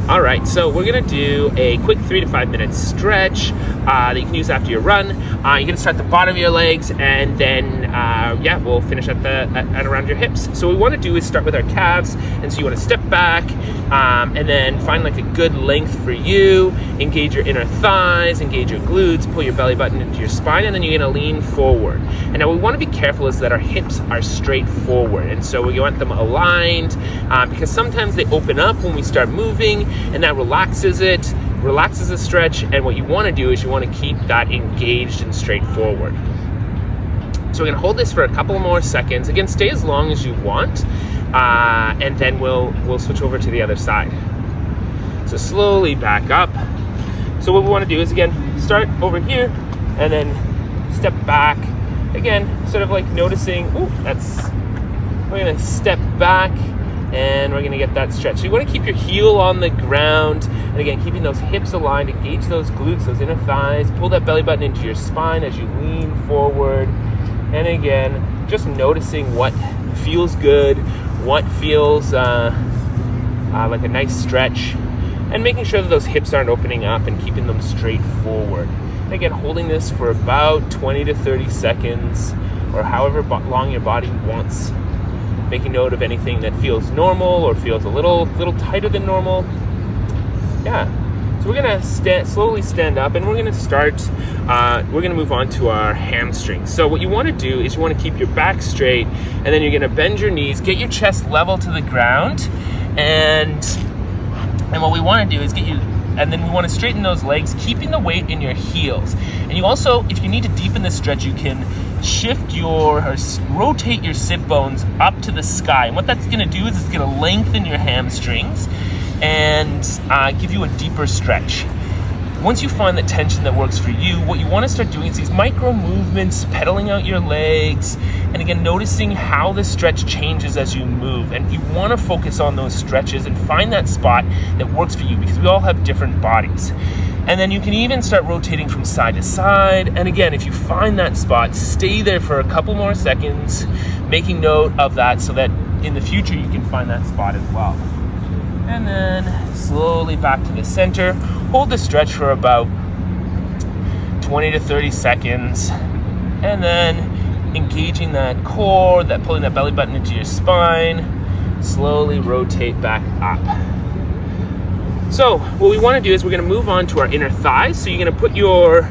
All right, so we're gonna do a quick 3 to 5 minute stretch that you can use after your run. You're gonna start at the bottom of your legs, and then we'll finish at around your hips. So what we want to do is start with our calves, and so you want to step back, and then find like a good length for you. Engage your inner thighs, engage your glutes, pull your belly button into your spine, and then you're gonna lean forward. And now we want to be careful is that our hips are straight forward, and so we want them aligned because sometimes they open up when we start moving, and that relaxes the stretch. And what you want to do is you want to keep that engaged and straight forward. So we're going to hold this for a couple more seconds. Again, stay as long as you want, and then we'll switch over to the other side. So slowly back up. So what we want to do is, again, start over here and then step back. Again, sort of like noticing, we're going to step back, and we're going to get that stretch. So you want to keep your heel on the ground, and again, keeping those hips aligned, engage those glutes, those inner thighs, pull that belly button into your spine as you lean forward. And again, just noticing what feels good, what feels like a nice stretch, and making sure that those hips aren't opening up and keeping them straight forward. And again, holding this for about 20 to 30 seconds, or however long your body wants. Making note of anything that feels normal or feels a little tighter than normal. Yeah. So we're gonna slowly stand up, and we're gonna start. We're gonna move on to our hamstrings. So what you want to do is you want to keep your back straight, and then you're gonna bend your knees, get your chest level to the ground, and what we want to do is and then we want to straighten those legs, keeping the weight in your heels. And you also, if you need to deepen the stretch, you can rotate your sit bones up to the sky. And what that's going to do is it's going to lengthen your hamstrings and give you a deeper stretch. Once you find the tension that works for you, what you want to start doing is these micro movements, pedaling out your legs, and again, noticing how the stretch changes as you move. And you want to focus on those stretches and find that spot that works for you, because we all have different bodies. And then you can even start rotating from side to side. And again, if you find that spot, stay there for a couple more seconds, making note of that so that in the future you can find that spot as well. And then slowly back to the center. Hold the stretch for about 20 to 30 seconds. And then engaging that core, pulling that belly button into your spine. Slowly rotate back up. So what we want to do is we're going to move on to our inner thighs. So you're going to put your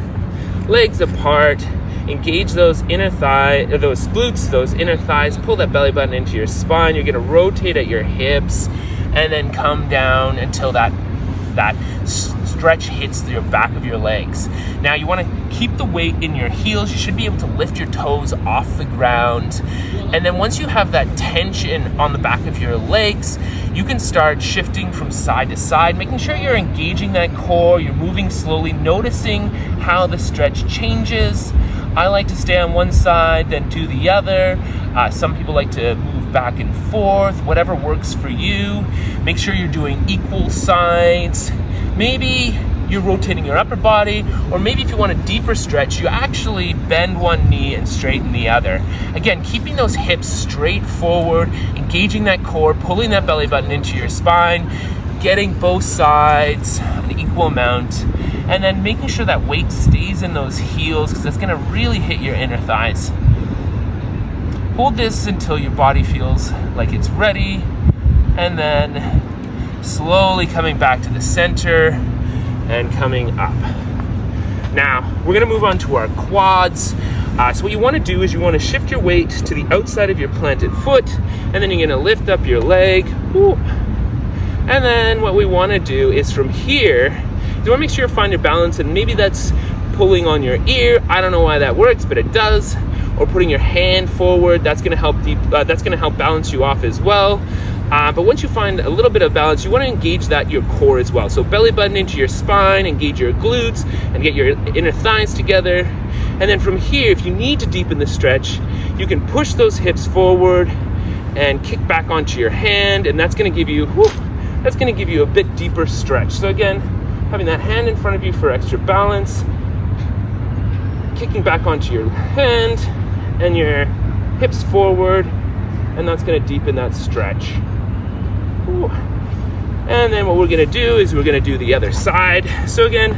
legs apart, engage those inner those glutes, those inner thighs, pull that belly button into your spine. You're going to rotate at your hips, and then come down until that stretch hits your back of your legs. Now you want to keep the weight in your heels. You should be able to lift your toes off the ground. And then once you have that tension on the back of your legs, you can start shifting from side to side, making sure you're engaging that core, you're moving slowly, noticing how the stretch changes. I like to stay on one side, then do the other. Some people like to move back and forth, whatever works for you. Make sure you're doing equal sides. Maybe you're rotating your upper body, or maybe if you want a deeper stretch, you actually bend one knee and straighten the other. Again, keeping those hips straight forward, engaging that core, pulling that belly button into your spine, getting both sides an equal amount, and then making sure that weight stays in those heels, because that's gonna really hit your inner thighs. Hold this until your body feels like it's ready, and then slowly coming back to the center and coming up. Now, we're gonna move on to our quads. So what you wanna do is you wanna shift your weight to the outside of your planted foot, and then you're gonna lift up your leg. Ooh. And then what we wanna do is from here, you wanna make sure you find your balance, and maybe that's pulling on your ear. I don't know why that works, but it does. Or putting your hand forward, that's gonna help balance you off as well. But once you find a little bit of balance, you want to engage your core as well. So belly button into your spine, engage your glutes, and get your inner thighs together. And then from here, if you need to deepen the stretch, you can push those hips forward and kick back onto your hand, and that's going to give you a bit deeper stretch. So again, having that hand in front of you for extra balance, kicking back onto your hand and your hips forward, and that's going to deepen that stretch. Ooh. And then what we're gonna do is we're gonna do the other side. So again,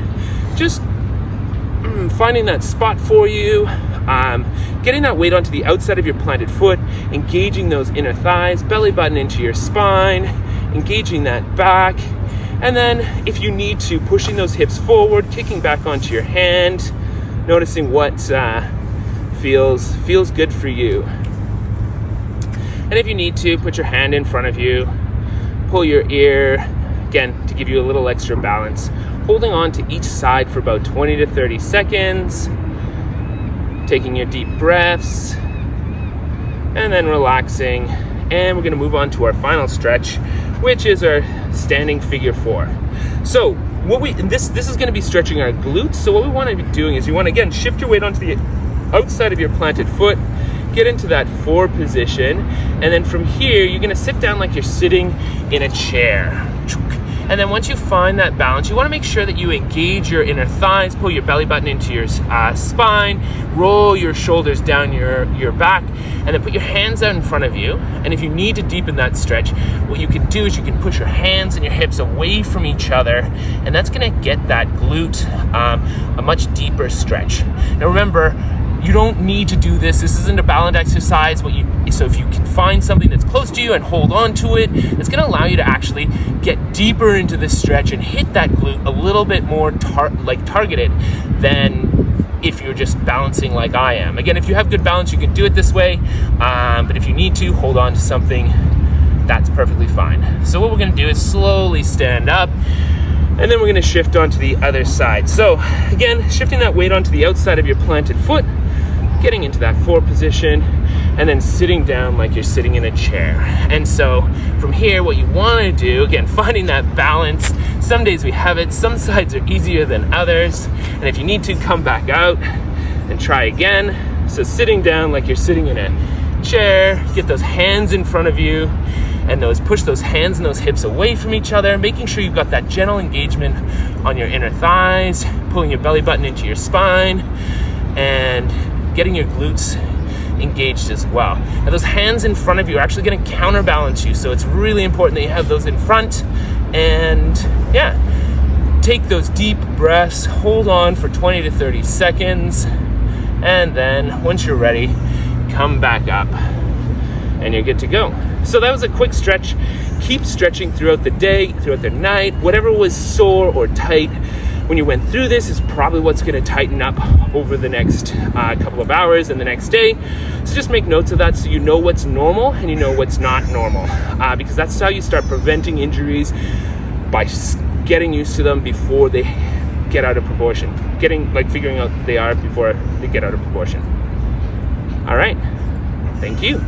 just finding that spot for you, getting that weight onto the outside of your planted foot, engaging those inner thighs, belly button into your spine, engaging that back, and then if you need to, pushing those hips forward, kicking back onto your hand, noticing what feels good for you. And if you need to, put your hand in front of you, pull your ear, again, to give you a little extra balance, holding on to each side for about 20 to 30 seconds, taking your deep breaths, and then relaxing. And we're gonna move on to our final stretch, which is our standing figure 4. So this is gonna be stretching our glutes. So what we wanna be doing is you wanna, again, shift your weight onto the outside of your planted foot, get into that 4 position, and then from here, you're gonna sit down like you're sitting in a chair. And then once you find that balance, you wanna make sure that you engage your inner thighs, pull your belly button into your spine, roll your shoulders down your back, and then put your hands out in front of you. And if you need to deepen that stretch, what you can do is you can push your hands and your hips away from each other, and that's gonna get that glute a much deeper stretch. Now remember, you don't need to do this. This isn't a balance exercise. So if you can find something that's close to you and hold on to it, it's gonna allow you to actually get deeper into this stretch and hit that glute a little bit more targeted than if you're just balancing like I am. Again, if you have good balance, you can do it this way. But if you need to, hold on to something, that's perfectly fine. So what we're gonna do is slowly stand up, and then we're gonna shift onto the other side. So again, shifting that weight onto the outside of your planted foot, getting into that 4 position, and then sitting down like you're sitting in a chair. And so from here, what you wanna do, again, finding that balance. Some days we have it, some sides are easier than others. And if you need to, come back out and try again. So sitting down like you're sitting in a chair, get those hands in front of you, and push those hands and those hips away from each other, making sure you've got that gentle engagement on your inner thighs, pulling your belly button into your spine, and getting your glutes engaged as well. Now those hands in front of you are actually gonna counterbalance you, so it's really important that you have those in front. And yeah, take those deep breaths, hold on for 20 to 30 seconds, and then once you're ready, come back up and you're good to go. So that was a quick stretch. Keep stretching throughout the day, throughout the night. Whatever was sore or tight when you went through this is probably what's gonna tighten up over the next couple of hours and the next day. So just make notes of that so you know what's normal and you know what's not normal, because that's how you start preventing injuries, by getting used to them before they get out of proportion. Figuring out they are before they get out of proportion. All right, thank you.